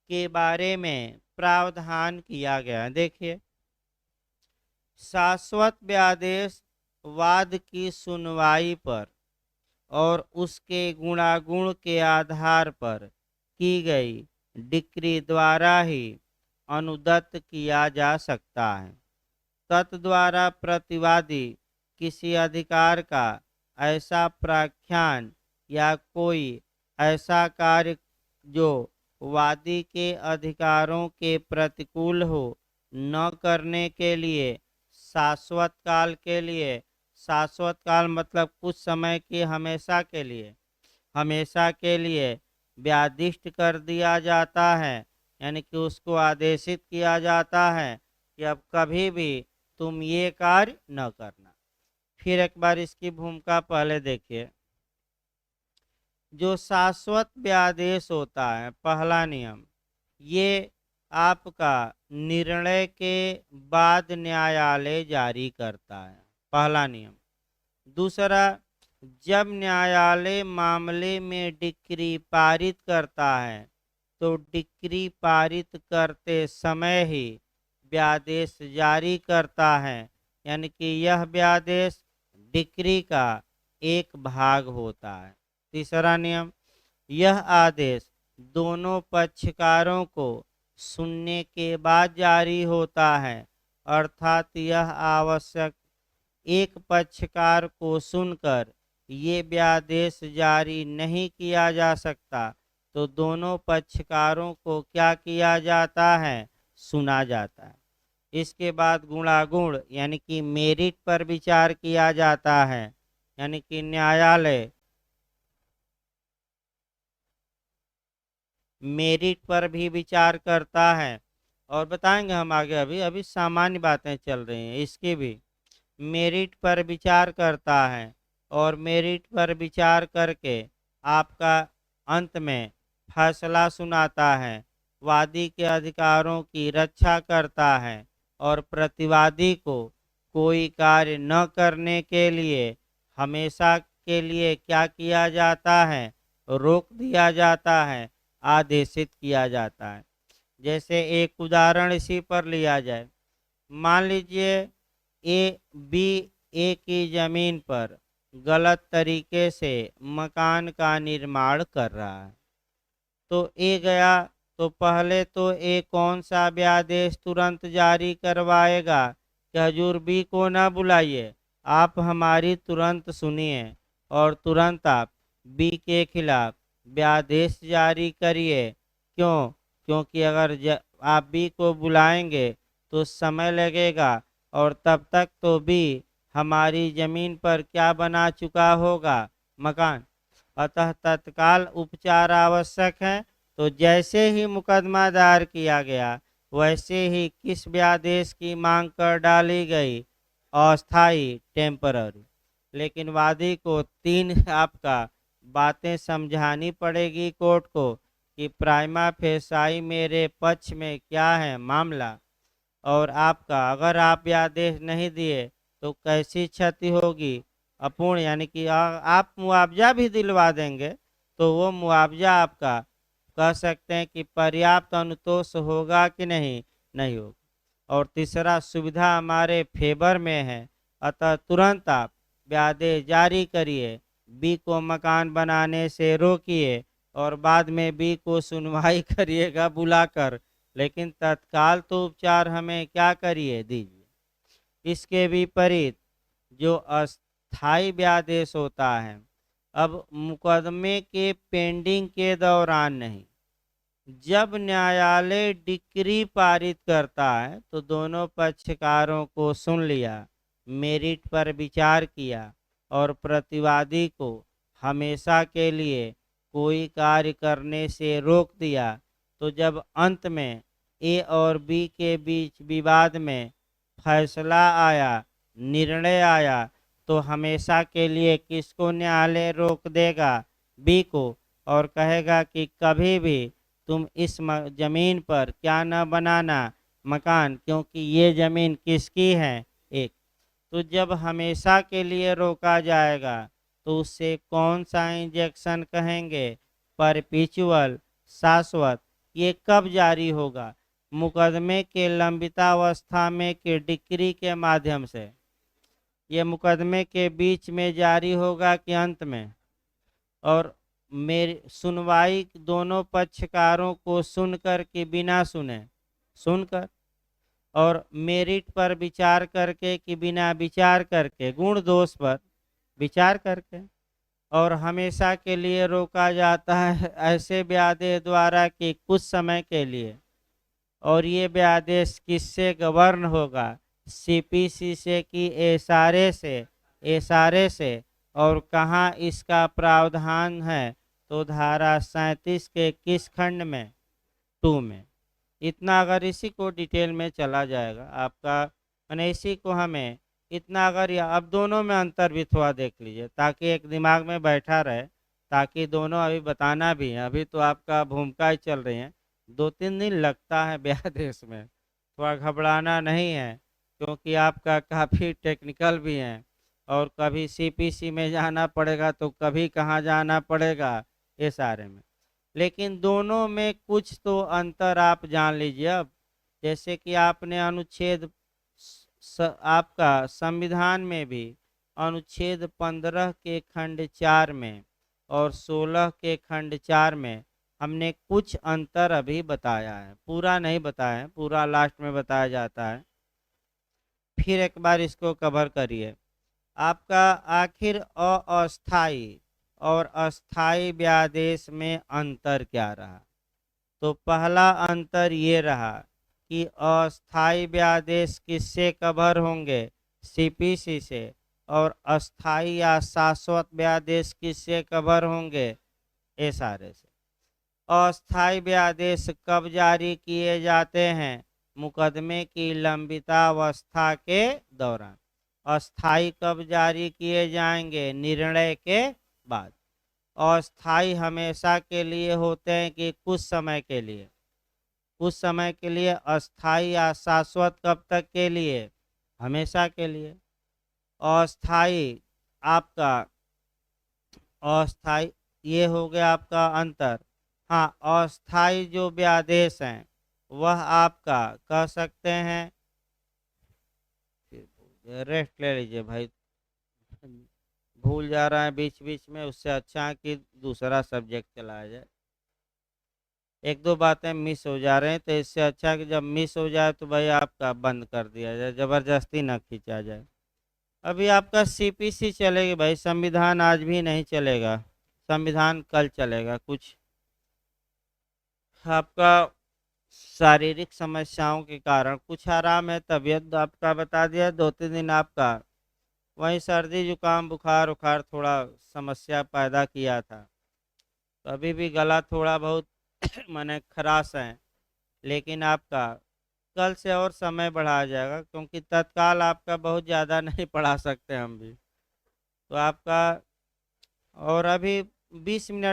के बारे में प्रावधान किया गया। देखिए, शाश्वत व्यादेश वाद की सुनवाई पर और उसके गुणागुण के आधार पर की गई डिक्री द्वारा ही अनुदत्त किया जा सकता है। तत्द्वारा प्रतिवादी किसी अधिकार का ऐसा प्राख्यान या कोई ऐसा कार्य जो वादी के अधिकारों के प्रतिकूल हो न करने के लिए शाश्वत काल के लिए, शाश्वत काल मतलब कुछ समय के, हमेशा के लिए व्यादिष्ट कर दिया जाता है, यानी कि उसको आदेशित किया जाता है कि अब कभी भी तुम ये कार्य न करना। फिर एक बार इसकी भूमिका पहले देखिए। जो शाश्वत व्यादेश होता है, पहला नियम, ये आपका निर्णय के बाद न्यायालय जारी करता है, पहला नियम। दूसरा, जब न्यायालय मामले में डिक्री पारित करता है तो डिक्री पारित करते समय ही व्यादेश जारी करता है, यानी कि यह व्यादेश डिक्री का एक भाग होता है। तीसरा नियम, यह आदेश दोनों पक्षकारों को सुनने के बाद जारी होता है, अर्थात यह आवश्यक एक पक्षकार को सुनकर ये व्यादेश जारी नहीं किया जा सकता, तो दोनों पक्षकारों को क्या किया जाता है, सुना जाता है। इसके बाद गुणागुण यानी कि मेरिट पर विचार किया जाता है, यानी कि न्यायालय मेरिट पर भी विचार करता है। और बताएंगे हम आगे, अभी अभी सामान्य बातें चल रही हैं, इसकी भी मेरिट पर विचार करता है और मेरिट पर विचार करके आपका अंत में फैसला सुनाता है, वादी के अधिकारों की रक्षा करता है और प्रतिवादी को कोई कार्य न करने के लिए हमेशा के लिए क्या किया जाता है, रोक दिया जाता है, आदेशित किया जाता है। जैसे एक उदाहरण इसी पर लिया जाए, मान लीजिए ए की जमीन पर गलत तरीके से मकान का निर्माण कर रहा है, तो ए गया तो पहले तो ए कौन सा व्यादेश तुरंत जारी करवाएगा कि हजूर बी को ना बुलाइए, आप हमारी तुरंत सुनिए और तुरंत आप बी के खिलाफ व्यादेश जारी करिए। क्यों? क्योंकि अगर आप बी को बुलाएंगे तो समय लगेगा और तब तक तो बी हमारी जमीन पर क्या बना चुका होगा, मकान। अतः तत्काल उपचार आवश्यक है। तो जैसे ही मुकदमा दायर किया गया वैसे ही किस व्यादेश की मांग कर डाली गई, अस्थाई, टेम्पररी। लेकिन वादी को तीन आपका बातें समझानी पड़ेगी कोर्ट को कि प्राइमा फेसाई मेरे पक्ष में क्या है मामला, और आपका अगर आप व्यादेश नहीं दिए तो कैसी क्षति होगी, अपूर्ण, यानी कि आप मुआवजा भी दिलवा देंगे तो वो मुआवजा आपका कह सकते हैं कि पर्याप्त अनुतोष होगा कि नहीं, नहीं होगा। और तीसरा, सुविधा हमारे फेवर में है, अतः तुरंत आप व्यादेश जारी करिए, बी को मकान बनाने से रोकिए और बाद में बी को सुनवाई करिएगा बुलाकर, लेकिन तत्काल तो उपचार हमें क्या करिए, दीजिए। इसके विपरीत जो अस्थाई व्यादेश होता है, अब मुकदमे के पेंडिंग के दौरान नहीं, जब न्यायालय डिक्री पारित करता है तो दोनों पक्षकारों को सुन लिया, मेरिट पर विचार किया और प्रतिवादी को हमेशा के लिए कोई कार्य करने से रोक दिया, तो जब अंत में ए और बी के बीच विवाद में फैसला आया, निर्णय आया, तो हमेशा के लिए किसको न्यायालय रोक देगा, बी को, और कहेगा कि कभी भी तुम इस जमीन पर क्या न बनाना, मकान, क्योंकि ये जमीन किसकी है, एक। तो जब हमेशा के लिए रोका जाएगा तो उससे कौन सा इंजेक्शन कहेंगे, परपेचुअल, शाश्वत। ये कब जारी होगा, मुकदमे के लंबितावस्था में कि डिक्री के माध्यम से, ये मुकदमे के बीच में जारी होगा कि अंत में। और मेरी सुनवाई दोनों पक्षकारों को सुनकर के बिना सुने, सुनकर, और मेरिट पर विचार करके कि बिना विचार करके, गुण दोष पर विचार करके, और हमेशा के लिए रोका जाता है ऐसे व्यादेश द्वारा कि कुछ समय के लिए। और ये व्यादेश किससे गवर्न होगा, सीपीसी से कि एसआरए से, एसआरए से। और कहाँ इसका प्रावधान है, तो धारा 37 के किस खंड में? 2 में। इतना अगर इसी को डिटेल में चला जाएगा आपका, मैंने इसी को हमें इतना अगर अब दोनों में अंतर भी थोड़ा देख लीजिए ताकि एक दिमाग में बैठा रहे, ताकि दोनों अभी बताना भी है। अभी तो आपका भूमिका ही चल रही है, 2-3 दिन लगता है ब्याह देश में, थोड़ा घबराना नहीं है, क्योंकि आपका काफ़ी टेक्निकल भी है और कभी सीपीसी में जाना पड़ेगा तो कभी कहाँ जाना पड़ेगा, ये सारे में। लेकिन दोनों में कुछ तो अंतर आप जान लीजिए। अब जैसे कि आपने अनुच्छेद आपका संविधान में भी अनुच्छेद 15 के खंड 4 में और 16 के खंड 4 में हमने कुछ अंतर अभी बताया है, पूरा नहीं बताया है, पूरा लास्ट में बताया जाता है। फिर एक बार इसको कवर करिए। आपका आखिर अस्थाई और अस्थाई व्यादेश में अंतर क्या रहा? तो पहला अंतर ये रहा कि अस्थाई व्यादेश किससे कवर होंगे? सीपीसी से। और अस्थाई या शाश्वत व्यादेश किससे कवर होंगे? एसआरए से। अस्थाई व्यादेश कब जारी किए जाते हैं? मुकदमे की लंबितावस्था के दौरान। अस्थाई कब जारी किए जाएंगे? निर्णय के बाद। अस्थाई हमेशा के लिए होते हैं कि कुछ समय के लिए? कुछ समय के लिए। अस्थाई या शाश्वत कब तक के लिए? हमेशा के लिए। अस्थाई आपका अस्थाई, ये हो गया आपका अंतर। हाँ, अस्थाई जो व्यादेश हैं वह आपका कह सकते हैं, रेस्ट ले लीजिए भाई, भूल जा रहा है बीच बीच में, उससे अच्छा है कि दूसरा सब्जेक्ट चलाया जाए। एक दो बातें मिस हो जा रहे हैं, तो इससे अच्छा है कि जब मिस हो जाए तो भाई आपका बंद कर दिया जाए, ज़बरदस्ती ना खींचा जाए। अभी आपका सीपीसी चलेगी भाई, संविधान आज भी नहीं चलेगा, संविधान कल चलेगा। कुछ आपका शारीरिक समस्याओं के कारण कुछ आराम है, तबीयत आपका बता दिया, 2-3 दिन आपका वहीं सर्दी जुकाम बुखार उखार थोड़ा समस्या पैदा किया था, तो अभी भी गला थोड़ा बहुत माने खराश है। लेकिन आपका कल से और समय बढ़ाया जाएगा, क्योंकि तत्काल आपका बहुत ज़्यादा नहीं पढ़ा सकते हम भी, तो आपका और अभी 20 मिनट